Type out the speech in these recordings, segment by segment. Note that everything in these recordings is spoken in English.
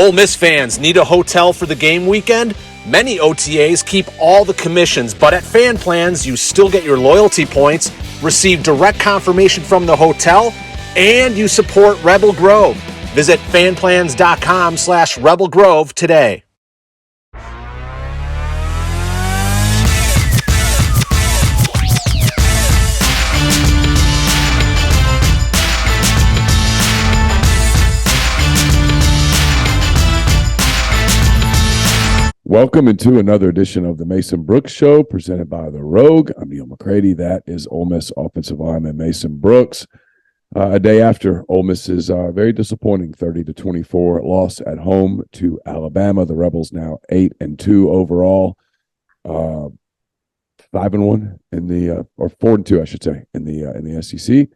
Ole Miss fans need a hotel for the game weekend? Many OTAs keep all the commissions, but at Fan Plans, you still get your loyalty points, receive direct confirmation from the hotel, and you support Rebel Grove. Visit fanplans.com/Rebel Grove today. Welcome into another edition of the Mason Brooks Show, presented by The Rogue. I'm Neil McCready. That is Ole Miss offensive lineman Mason Brooks. A day after Ole Miss's very disappointing 30-24 loss at home to Alabama, the Rebels now 8-2 overall, 5-1 in the or 4-2, I should say, in the SEC.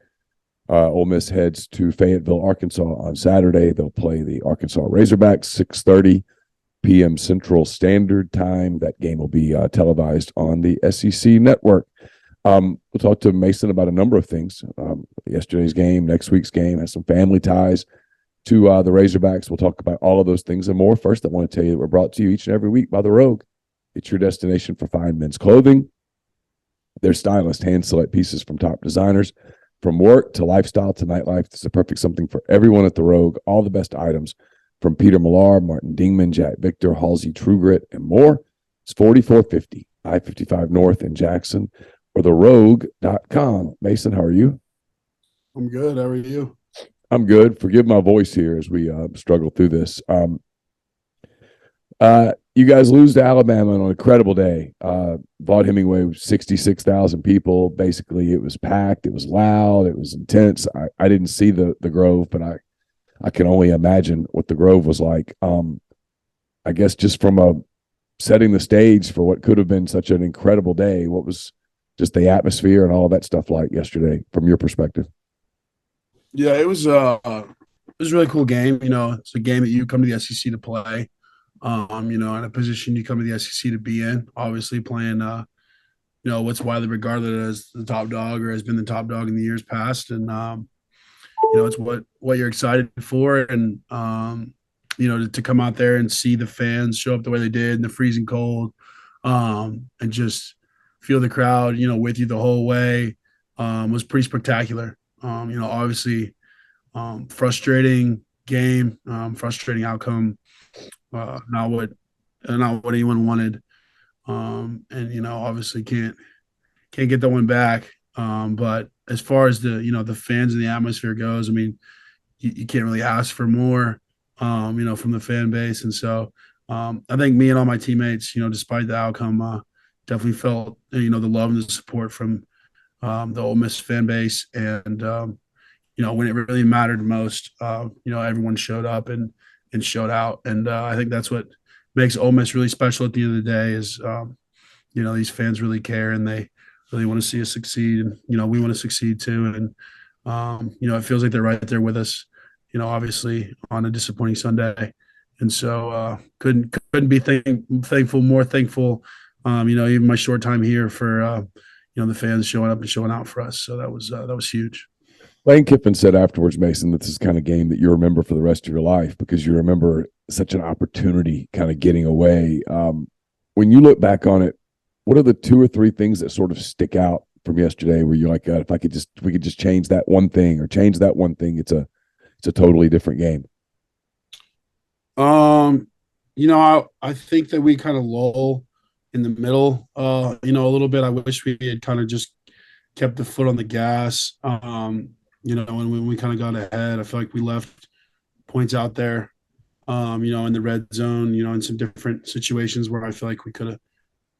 Ole Miss heads to Fayetteville, Arkansas on Saturday. They'll play the Arkansas Razorbacks 6:30 p.m. Central Standard Time. That game will be televised on the SEC network. We'll talk to Mason about a number of things. Yesterday's game, next week's game, has some family ties to the Razorbacks. We'll talk about all of those things and more. First, I want to tell you that we're brought to you each and every week by The Rogue. It's your destination for fine men's clothing. Their stylists hand-select pieces from top designers. From work to lifestyle to nightlife, it's the perfect something for everyone at The Rogue. All the best items from Peter Millar, Martin Dingman, Jack Victor, Halsey Trugrit, and more. It's 4450 I-55 North in Jackson, or therogue.com. Mason, how are you? I'm good. How are you? I'm good. Forgive my voice here as we struggle through this. You guys lose to Alabama on an incredible day. Vaught Hemingway, 66,000 people. Basically, it was packed. It was loud. It was intense. I didn't see the Grove, but I can only imagine what the Grove was like. I guess just from setting the stage for what could have been such an incredible day, what was just the atmosphere and all that stuff like yesterday from your perspective? Yeah, it was a really cool game. You know, it's a game that you come to the SEC to play. You know, in a position you come to the SEC to be in. Obviously, playing, you know, what's widely regarded as the top dog or has been the top dog in the years past, and you know, it's what you're excited for, and you know, to come out there and see the fans show up the way they did in the freezing cold, and just feel the crowd, you know, with you the whole way, was pretty spectacular. You know, obviously, frustrating game, frustrating outcome, not what anyone wanted, and you know, obviously can't get that one back. But as far as the fans and the atmosphere goes, I mean, you can't really ask for more, you know, from the fan base. And so I think me and all my teammates, you know, despite the outcome, definitely felt, you know, the love and the support from the Ole Miss fan base. And, you know, when it really mattered most, you know, everyone showed up and showed out. And I think that's what makes Ole Miss really special at the end of the day is, you know, these fans really care and they really want to see us succeed, and you know, we want to succeed too. And you know, it feels like they're right there with us, you know, obviously on a disappointing Sunday. And so couldn't be more thankful, you know, even my short time here for you know, the fans showing up and showing out for us. So that was huge. Lane Kiffin said afterwards, Mason, that this is the kind of game that you remember for the rest of your life because you remember such an opportunity kind of getting away. When you look back on it, what are the two or three things that sort of stick out from yesterday where you're like, God, if we could just change that one thing, it's a totally different game? You know, I think that we kind of lull in the middle, you know, a little bit. I wish we had kind of just kept the foot on the gas. You know, when we kind of got ahead, I feel like we left points out there, you know, in the red zone, you know, in some different situations where I feel like we could have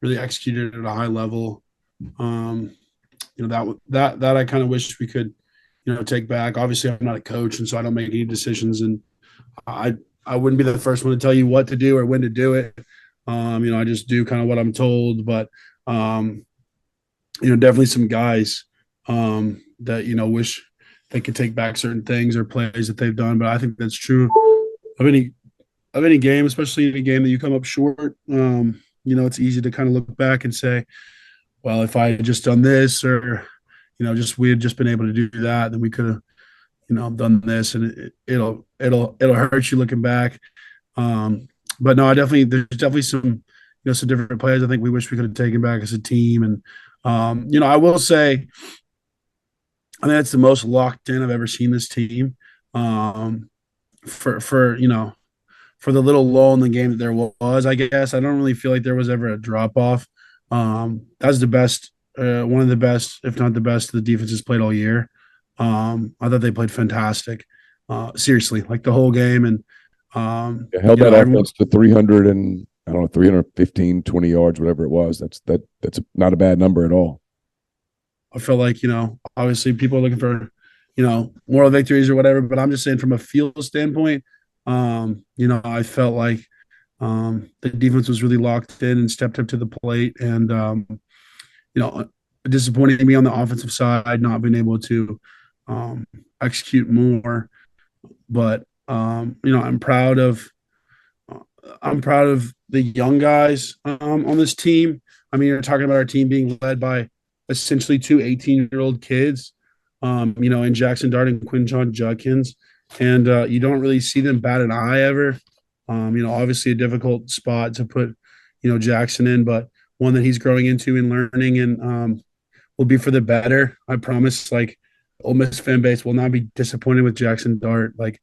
really executed at a high level. You know, that I kind of wish we could, you know, take back. Obviously, I'm not a coach, and so I don't make any decisions, and I wouldn't be the first one to tell you what to do or when to do it. You know, I just do kind of what I'm told. But you know, definitely some guys that, you know, wish they could take back certain things or plays that they've done. But I think that's true of any game, especially any game that you come up short. You know, it's easy to kind of look back and say, well, if I had just done this, or, you know, we had just been able to do that, then we could have, you know, done this, and it'll hurt you looking back. But no, there's definitely some different players I think we wish we could have taken back as a team. And I will say, I think that's the most locked in I've ever seen this team. Um, for the little lull in the game that there was, I guess I don't really feel like there was ever a drop off. That's the best, one of the best, if not the best, the defenses played all year. I thought they played fantastic. Seriously, like the whole game, and It held that everyone. offense to 300 and I don't know 315, 20 yards, whatever it was. That's not a bad number at all. I feel like obviously people are looking for moral victories or whatever, but I'm just saying from a field standpoint, I felt like the defense was really locked in and stepped up to the plate, and disappointing me on the offensive side, not being able to execute more. But I'm proud of the young guys on this team. I mean, you're talking about our team being led by essentially two 18-year-old kids, in Jackson Dart and Quinton Judkins. And you don't really see them bat an eye ever. Obviously a difficult spot to put, Jackson in, but one that he's growing into and learning, and will be for the better. I promise. Like, Ole Miss fan base will not be disappointed with Jackson Dart. Like,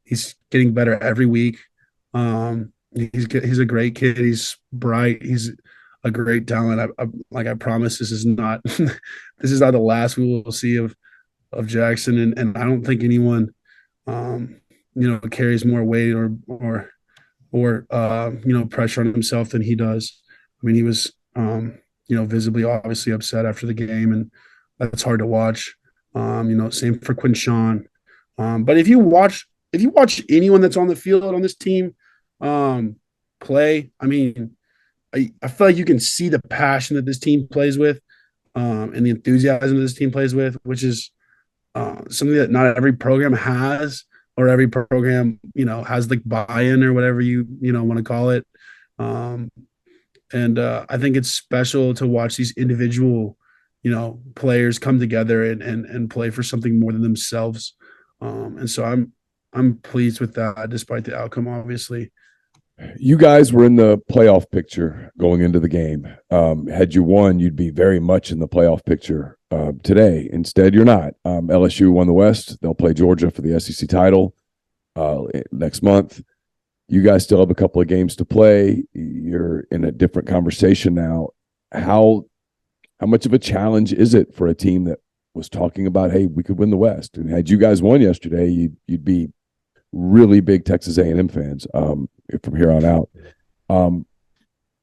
he's getting better every week. He's a great kid. He's bright. He's a great talent. I promise this is not this is not the last we will see of Jackson, and I don't think anyone carries more weight or pressure on himself than he does. I mean, he was visibly obviously upset after the game, and that's hard to watch. Same for Quinshon. But if you watch anyone that's on the field on this team play, I mean, I feel like you can see the passion that this team plays with, and the enthusiasm that this team plays with, which is something that not every program has, or every program has like buy-in or whatever you want to call it. And I think it's special to watch these individual players come together and play for something more than themselves. And so I'm pleased with that, despite the outcome, obviously. You guys were in the playoff picture going into the game. Had you won, you'd be very much in the playoff picture today. Instead, you're not. LSU won the West. They'll play Georgia for the SEC title next month. You guys still have a couple of games to play. You're in a different conversation now. How much of a challenge is it for a team that was talking about, hey, we could win the West? And had you guys won yesterday, you'd be really big Texas A&M fans from here on out.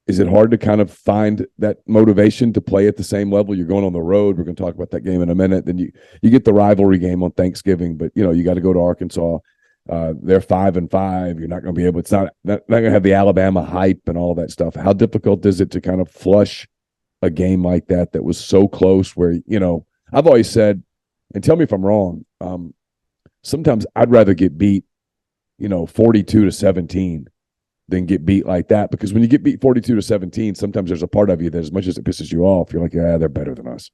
Is it hard to kind of find that motivation to play at the same level? You're going on the road. We're going to talk about that game in a minute. Then you get the rivalry game on Thanksgiving, but you got to go to Arkansas. They're 5-5. You're not going to be able. It's not going to have the Alabama hype and all that stuff. How difficult is it to kind of flush a game like that was so close? Where I've always said, and tell me if I'm wrong. Sometimes I'd rather get beat 42-17 than get beat like that, because when you get beat 42-17, sometimes there's a part of you that, as much as it pisses you off, you're like, yeah, they're better than us.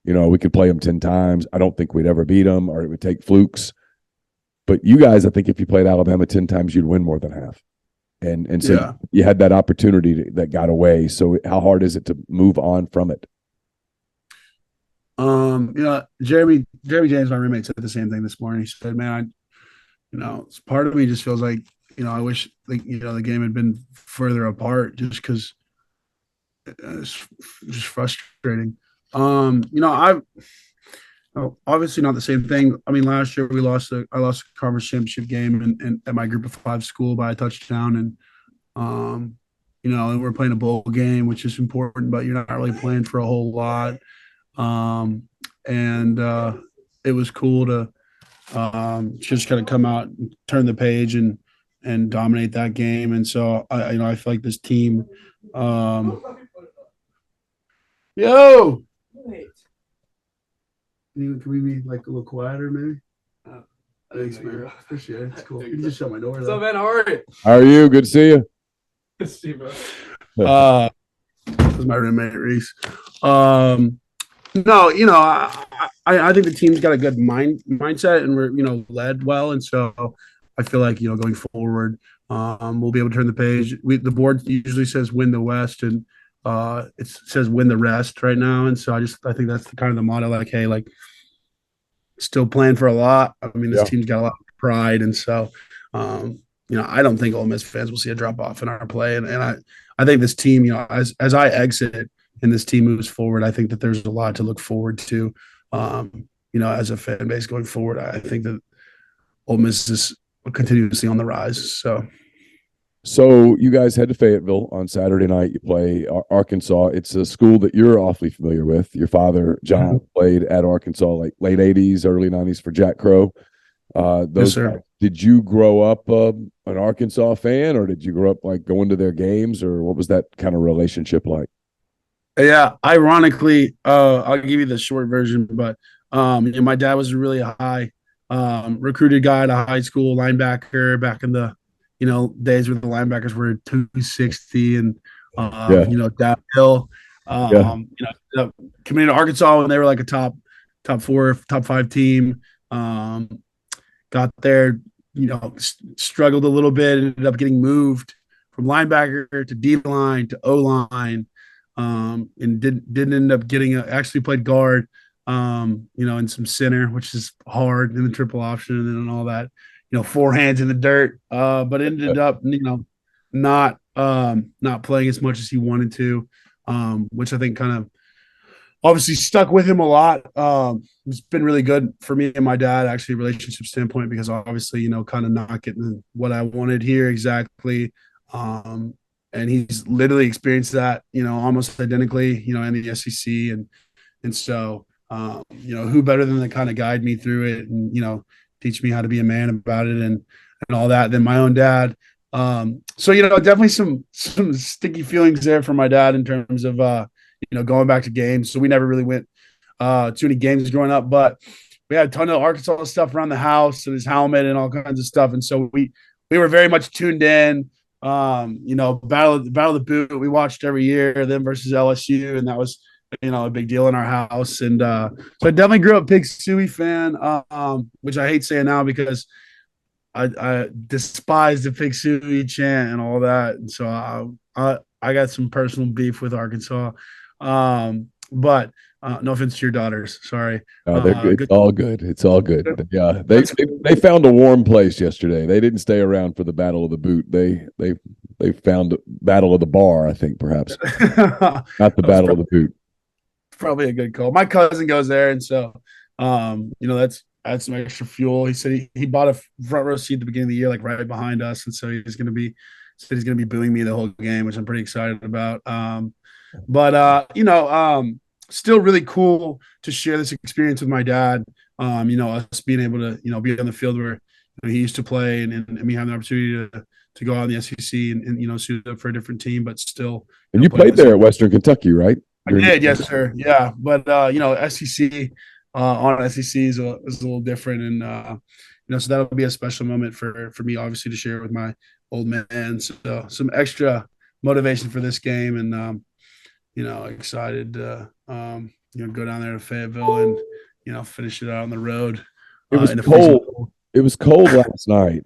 We could play them 10 times. I don't think we'd ever beat them, or it would take flukes. But you guys, I think if you played Alabama 10 times, you'd win more than half. And so Yeah. you had that opportunity that got away. So how hard is it to move on from it? Jeremy James, my roommate, said the same thing this morning. He said, man, part of me just feels like, I wish the game had been further apart, just because it's just frustrating. Obviously not the same thing. I mean, last year I lost a conference championship game and at my group of 5 school by a touchdown. And, and we're playing a bowl game, which is important, but you're not really playing for a whole lot. And it was cool to just kind of come out and turn the page and dominate that game. And so I feel like this team, yo, can we be like a little quieter, maybe? Thanks, man. Appreciate it. It's cool. You can just shut my door. What's up, man? How are you? How are you? Good to see you. Good to see you, bro. This is my roommate, Reese. No, I think the team's got a good mindset, and we're led well, and so I feel like going forward, we'll be able to turn the page. The board usually says win the West, and it says win the rest right now. And so I think that's the kind of the motto. Like, hey, like still playing for a lot. I mean, this Yeah. team's got a lot of pride, and so I don't think Ole Miss fans will see a drop off in our play. And I think this team, as I exit and this team moves forward, I think that there's a lot to look forward to. As a fan base going forward, I think that Ole Miss is continuously on the rise. So you guys head to Fayetteville on Saturday night. You play Arkansas. It's a school that you're awfully familiar with. Your father, John, played at Arkansas like late 80s, early 90s for Jack Crow. Yes, sir. Did you grow up an Arkansas fan, or did you grow up like going to their games, or what was that kind of relationship like? Yeah, ironically, I'll give you the short version, but my dad was a really high recruited guy at a high school linebacker back in the days where the linebackers were 260 and downhill. Coming to Arkansas when they were like a top 4, top 5 team. Got there, struggled a little bit, ended up getting moved from linebacker to D line to O line. And didn't end up getting actually played guard, and some center, which is hard in the triple option and all that, 4 hands in the dirt. But ended up, not playing as much as he wanted to, which I think kind of obviously stuck with him a lot. It's been really good for me and my dad, actually, relationship standpoint, because obviously, kind of not getting what I wanted here exactly. And he's literally experienced that, almost identically, in the SEC. And so, who better than to kind of guide me through it and, teach me how to be a man about it and all that than my own dad. So, definitely some sticky feelings there for my dad in terms of, going back to games. So we never really went to any games growing up, but we had a ton of Arkansas stuff around the house and his helmet and all kinds of stuff. And so we were very much tuned in. Battle of the Boot we watched every year, them versus LSU, and that was a big deal in our house. And so I definitely grew up big Suey fan, which I hate saying now because I despise the Pig Suey chant and all that. And so I got some personal beef with Arkansas, but no offense to your daughters. Sorry. They're good. It's all good. It's all good. Yeah, they found a warm place yesterday. They didn't stay around for the Battle of the Boot. They found Battle of the Bar, I think, perhaps. Not the Battle of the Boot. Probably a good call. My cousin goes there, and so that's some extra fuel. He said he bought a front row seat at the beginning of the year, like right behind us, and so he's gonna be booing me the whole game, which I'm pretty excited about. Still really cool to share this experience with my dad. Us being able to, be on the field where he used to play and me having the opportunity to go out in the SEC and suit up for a different team, but still. And you played there at Western Kentucky, right? I did, yes, sir. Yeah. But, SEC on SEC is a little different. And, so that'll be a special moment for me, obviously, to share with my old man. So some extra motivation for this game and, excited to, go down there to Fayetteville and, finish it out on the road. It was cold. It was cold last night.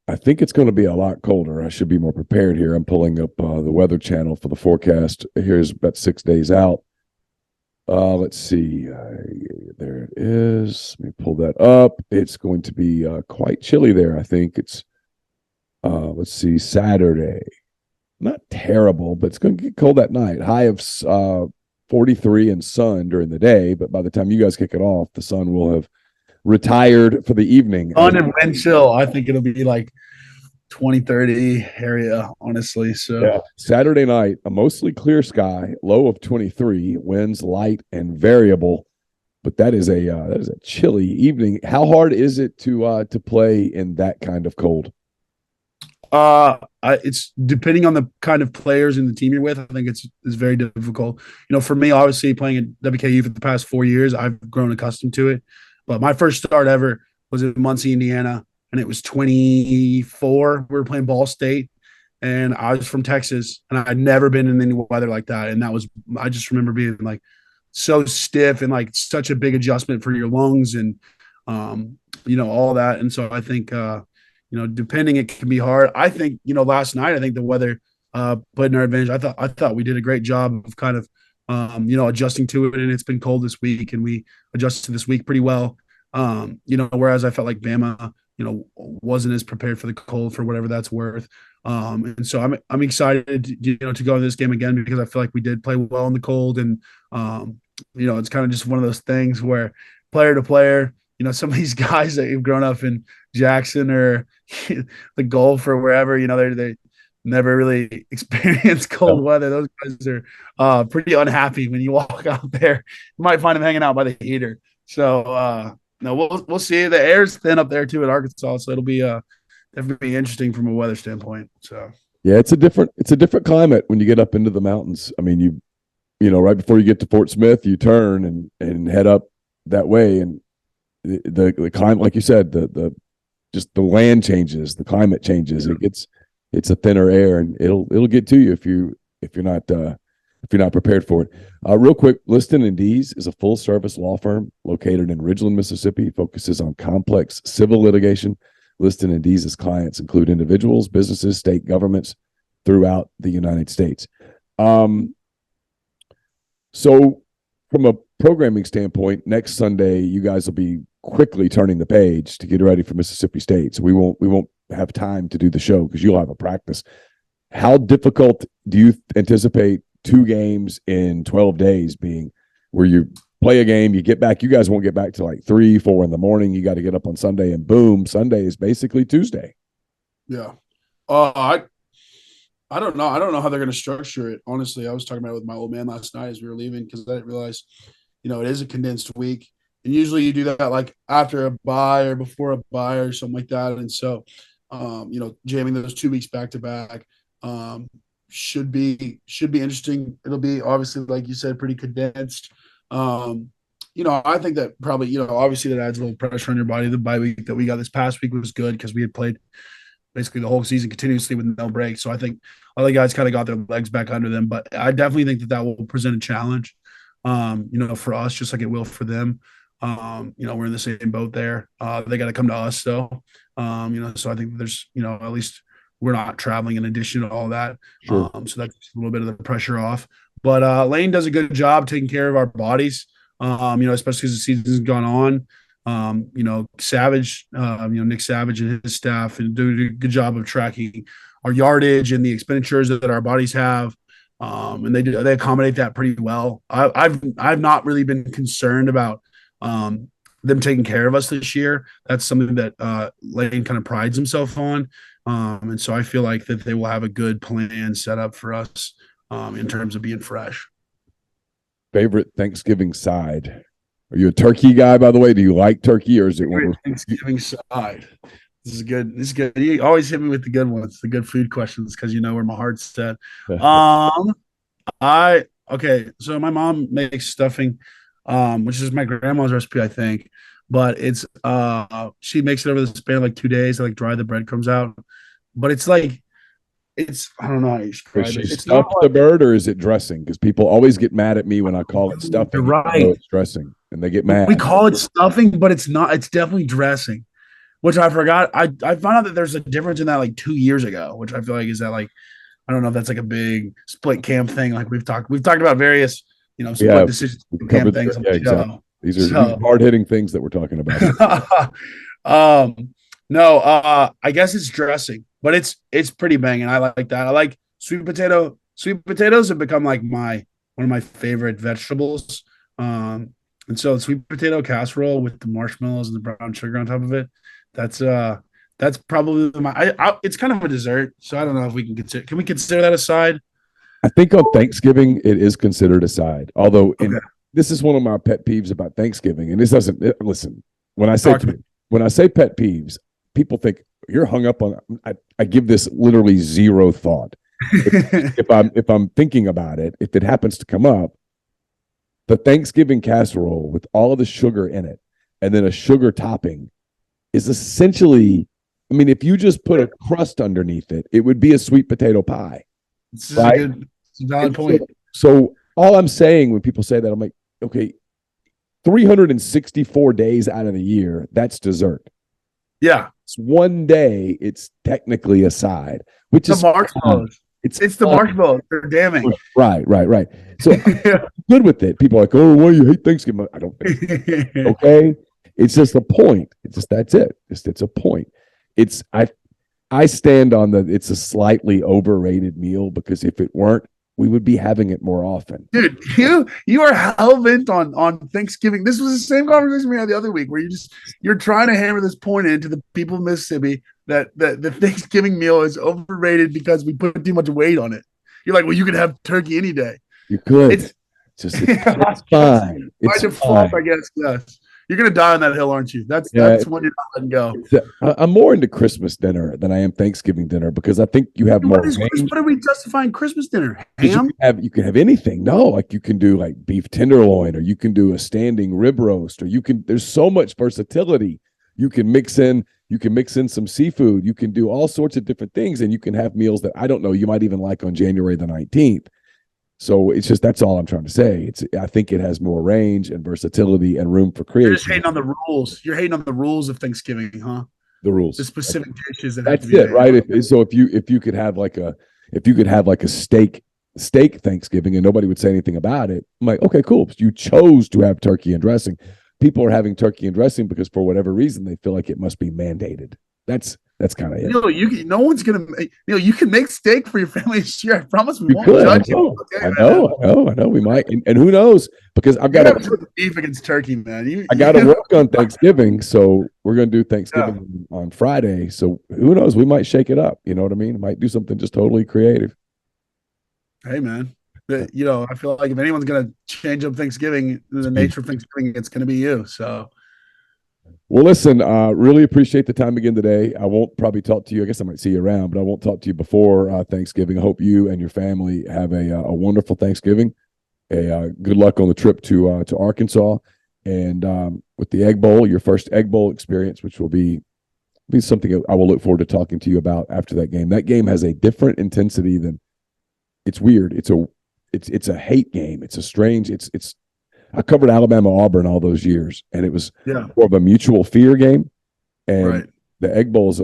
I think it's going to be a lot colder. I should be more prepared here. I'm pulling up the Weather Channel for the forecast. Here's about 6 days out. Let's see. There it is. Let me pull that up. It's going to be quite chilly there. I think it's, let's see, Saturday. Not terrible, but it's going to get cold at night. High of 43 and sun during the day, but by the time you guys kick it off, the sun will have retired for the evening. On and wind chill, I think it'll be like 20, 30 area, honestly. So yeah. Saturday night, a mostly clear sky, low of 23, winds light and variable. But that is a chilly evening. How hard is it to play in that kind of cold? It's depending on the kind of players in the team you're with. I think it's very difficult. For me, obviously playing at WKU for the past 4 years, I've grown accustomed to it. But my first start ever was in Muncie, Indiana, and it was 24. We were playing Ball State, and I was from Texas, and I'd never been in any weather like that. And I just remember being like so stiff and like such a big adjustment for your lungs and all that. And so I think depending, it can be hard. I think, last night, I think the weather put in our advantage. I thought we did a great job of kind of, adjusting to it. And it's been cold this week, and we adjusted this week pretty well. Whereas I felt like Bama, wasn't as prepared for the cold, for whatever that's worth. And so I'm excited, to go in this game again, because I feel like we did play well in the cold. And, it's kind of just one of those things where player to player, some of these guys that have grown up in Jackson or the Gulf or wherever, they never really experienced cold weather. Those guys are pretty unhappy when you walk out there. You might find them hanging out by the heater. So, no, we'll see. The air's thin up there too at Arkansas, so it'll be definitely interesting from a weather standpoint. So yeah, it's a different climate when you get up into the mountains. I mean, right before you get to Fort Smith, you turn and head up that way, and the climate, like you said, the just the land changes, the climate changes. It's a thinner air, and it'll get to you if you're not prepared for it. Real quick, Liston & Dees is a full-service law firm located in Ridgeland, Mississippi. It focuses on complex civil litigation. Liston & Dees' clients include individuals, businesses, state governments throughout the United States. So from a programming standpoint, next Sunday, you guys will be quickly turning the page to get ready for Mississippi State. So we won't have time to do the show because you'll have a practice. How difficult do you anticipate 2 games in 12 days being, where you play a game, you get back, you guys won't get back to like 3, 4 in the morning. You got to get up on Sunday, and boom, Sunday is basically Tuesday. Yeah. I don't know. I don't know how they're going to structure it. Honestly, I was talking about it with my old man last night as we were leaving, because I didn't realize, it is a condensed week. And usually you do that like after a bye or before a bye or something like that. And so, jamming those 2 weeks back to back should be interesting. It'll be, obviously, like you said, pretty condensed. I think that probably, obviously that adds a little pressure on your body. The bye week that we got this past week was good because we had played basically the whole season continuously with no break. So I think all the guys kind of got their legs back under them. But I definitely think that will present a challenge, for us, just like it will for them. We're in the same boat there. They got to come to us though. So I think there's, at least we're not traveling in addition to all that. Sure. So that's a little bit of the pressure off. But Lane does a good job taking care of our bodies, especially as the season's gone on. Savage, Nick Savage and his staff, and do a good job of tracking our yardage and the expenditures that our bodies have. And they accommodate that pretty well. I've not really been concerned about them taking care of us this year. That's something that Lane kind of prides himself on. And so I feel like that they will have a good plan set up for us in terms of being fresh. Favorite Thanksgiving side? Are you a turkey guy, by the way? Do you like turkey, or is it Thanksgiving side? This is good. You always hit me with the good ones, the good food questions, because where my heart's set. So my mom makes stuffing, which is my grandma's recipe, I think. But it's she makes it over the span of like 2 days to like dry the breadcrumbs out. But it's like, I don't know how to describe it. It's stuffed the bird, or is it dressing? Because people always get mad at me when I call it stuffing. You're right. It's dressing, and they get mad. We call it stuffing, but it's not. It's definitely dressing, which I forgot. I found out that there's a difference in that like 2 years ago, which I feel like is that like, I don't know if that's like a big split camp thing. Like we've talked about various, split decision camp things. Yeah, exactly. These are hard hitting things that we're talking about. No, I guess it's dressing, but it's pretty banging. I like that. I like sweet potato. Sweet potatoes have become like one of my favorite vegetables. And so sweet potato casserole with the marshmallows and the brown sugar on top of it. That's probably it's kind of a dessert. So I don't know if we can we consider that a side? I think on Thanksgiving it is considered a side. Although this is one of my pet peeves about Thanksgiving, and this doesn't listen. When I say pet peeves, people think you're hung up on. I give this literally zero thought. If I'm thinking about it, if it happens to come up, the Thanksgiving casserole with all of the sugar in it, and then a sugar topping, is essentially. I mean, if you just put a crust underneath it, it would be a sweet potato pie. It's a valid point. So all I'm saying when people say that, I'm like, okay, 364 days out of the year, that's dessert. Yeah. It's one day. It's technically a side, which is The marshmallows. It's the marshmallows. They're damning. Right. So I'm good with it. People are like, oh, why you hate Thanksgiving? I don't think. Okay. It's just a point. That's it. It's a point. I stand on it's a slightly overrated meal because if it weren't, we would be having it more often. Dude, you are hell bent on Thanksgiving. This was the same conversation we had the other week where you're trying to hammer this point into the people of Mississippi that the Thanksgiving meal is overrated because we put too much weight on it. You're like, well, you could have turkey any day. You could. It's fine. By default, I guess, yes. You're gonna die on that hill, aren't you? That's when you're not letting go. I'm more into Christmas dinner than I am Thanksgiving dinner because I think you have more. What are we justifying Christmas dinner? Ham? You can have anything. No, like you can do like beef tenderloin, or you can do a standing rib roast, or there's so much versatility. You can mix in some seafood. You can do all sorts of different things, and you can have meals that I don't know you might even like on January the 19th. So it's just, that's all I'm trying to say. I think it has more range and versatility and room for creation. You're just hating on the rules. You're hating on the rules of Thanksgiving, huh? The rules, the specific dishes. That's it, right? If you could have like a steak Thanksgiving and nobody would say anything about it, I'm like, okay, cool. You chose to have turkey and dressing. People are having turkey and dressing because for whatever reason they feel like it must be mandated. That's kind of it. No one's gonna. You can make steak for your family this year. I promise we won't judge you. I know. We might, and who knows? Because I've got to beef against turkey, man. I got to work on Thanksgiving, so we're gonna do Thanksgiving on Friday. So who knows? We might shake it up. You know what I mean? Might do something just totally creative. Hey, man. I feel like if anyone's gonna change up Thanksgiving, the nature of Thanksgiving, it's gonna be you. So. Well, listen, really appreciate the time again today. I won't probably talk to you. I guess I might see you around, but I won't talk to you before Thanksgiving. I hope you and your family have a wonderful Thanksgiving. Good luck on the trip to Arkansas, and with the Egg Bowl, your first Egg Bowl experience, which will be something I will look forward to talking to you about after that game. That game has a different intensity than. It's weird. It's a hate game. It's a strange. I covered Alabama Auburn all those years, and it was more of a mutual fear game. And the Egg Bowl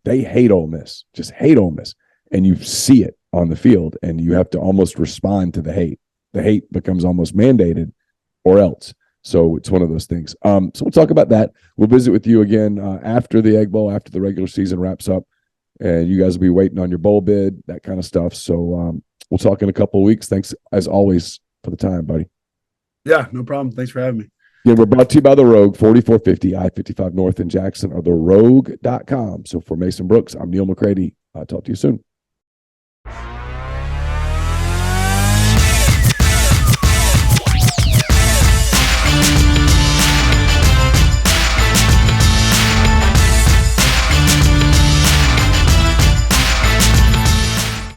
they hate Ole Miss, just hate Ole Miss, and you see it on the field, and you have to almost respond to the hate. The hate becomes almost mandated, or else. So it's one of those things. So we'll talk about that. We'll visit with you again after the Egg Bowl, after the regular season wraps up, and you guys will be waiting on your bowl bid, that kind of stuff. So we'll talk in a couple of weeks. Thanks as always for the time, buddy. Yeah, no problem. Thanks for having me. Yeah, we're brought to you by The Rogue, 4450 I-55 North in Jackson, or therogue.com. So for Mason Brooks, I'm Neil McCready. I'll talk to you soon.